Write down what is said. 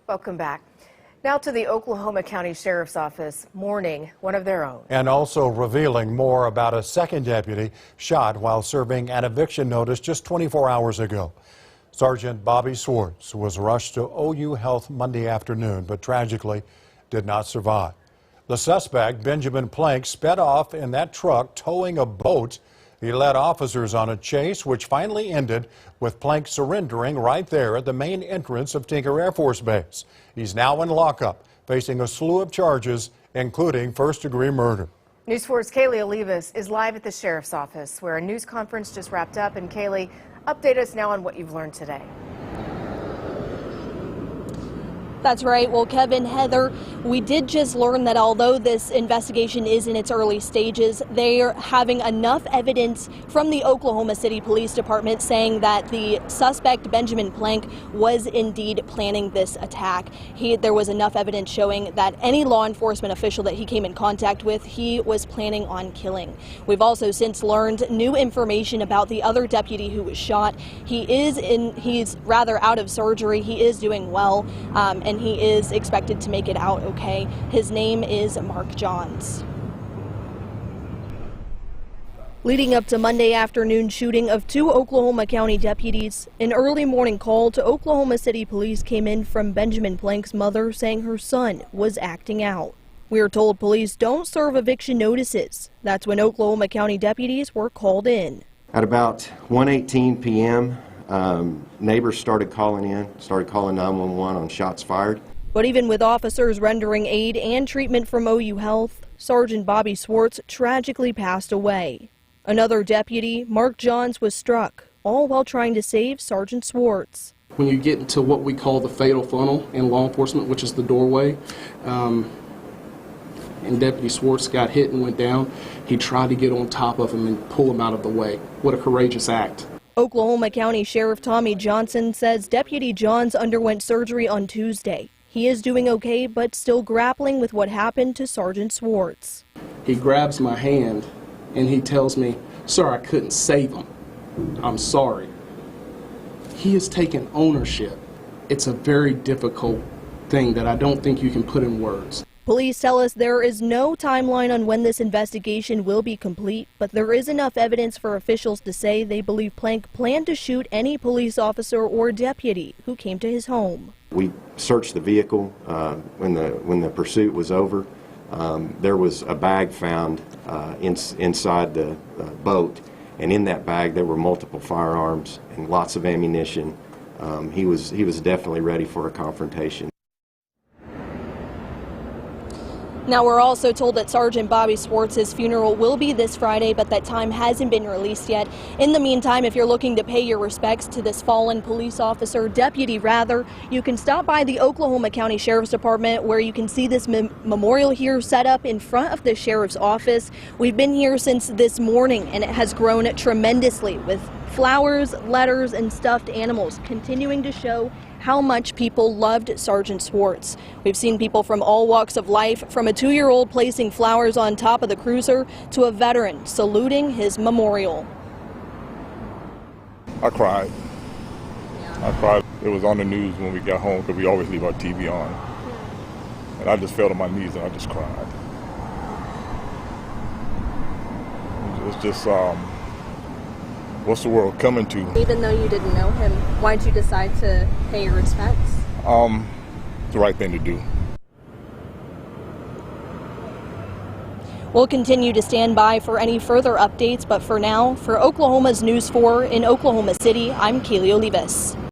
Welcome back. Now to the Oklahoma County Sheriff's Office mourning one of their own. And also revealing more about a second deputy shot while serving an eviction notice just 24 hours ago. Sergeant Bobby Swartz was rushed to OU Health Monday afternoon, but tragically did not survive. The suspect, Benjamin Plank, sped off in that truck towing a boat. He led officers on a chase, which finally ended with Plank surrendering right there at the main entrance of Tinker Air Force Base. He's now in lockup, facing a slew of charges, including first-degree murder. News 4's Kaylee Olivas is live at the Sheriff's Office, where a news conference just wrapped up. And Kaylee, update us now on what you've learned today. That's right. Well, Kevin, Heather, we did just learn that although this investigation is in its early stages, they're having enough evidence from the Oklahoma City Police Department saying that the suspect, Benjamin Plank, was indeed planning this attack. There was enough evidence showing that any law enforcement official that he came in contact with, he was planning on killing. We've also since learned new information about the other deputy who was shot. He's rather out of surgery. He is doing well, and he is expected to make it out okay. His name is Mark Johns. Leading up to Monday afternoon shooting of two Oklahoma County deputies, an early morning call to Oklahoma City Police came in from Benjamin Plank's mother saying her son was acting out. We are told police don't serve eviction notices. That's when Oklahoma County deputies were called in. At about 1:18 p.m., neighbors started calling 911 on shots fired. But even with officers rendering aid and treatment from OU Health, Sergeant Bobby Swartz tragically passed away. Another deputy, Mark Johns, was struck, all while trying to save Sergeant Swartz. When you get into what we call the fatal funnel in law enforcement, which is the doorway, and Deputy Swartz got hit and went down, he tried to get on top of him and pull him out of the way. What a courageous act. Oklahoma County Sheriff Tommy Johnson says Deputy Johns underwent surgery on Tuesday. He is doing okay, but still grappling with what happened to Sergeant Swartz. He grabs my hand and he tells me, "Sir, I couldn't save him. I'm sorry." He has taken ownership. It's a very difficult thing that I don't think you can put in words. Police tell us there is no timeline on when this investigation will be complete, but there is enough evidence for officials to say they believe Plank planned to shoot any police officer or deputy who came to his home. We searched the vehicle when the pursuit was over. There was a bag found inside the boat, and in that bag there were multiple firearms and lots of ammunition. He was definitely ready for a confrontation. Now, we're also told that Sergeant Bobby Swartz's funeral will be this Friday, but that time hasn't been released yet. In the meantime, if you're looking to pay your respects to this fallen police officer, deputy rather, you can stop by the Oklahoma County Sheriff's Department, where you can see this memorial here set up in front of the sheriff's office. We've been here since this morning, and it has grown tremendously with flowers, letters, and stuffed animals, continuing to show how much people loved Sergeant Swartz. We've seen people from all walks of life, from a 2-year-old placing flowers on top of the cruiser to a veteran saluting his memorial. I cried. I cried. It was on the news when we got home because we always leave our TV on. And I just fell to my knees and I just cried. It's just, what's the world coming to? Even though you didn't know him, why did you decide to pay your respects? It's the right thing to do. We'll continue to stand by for any further updates, but for now, for Oklahoma's News 4 in Oklahoma City, I'm Kaylee Olivas.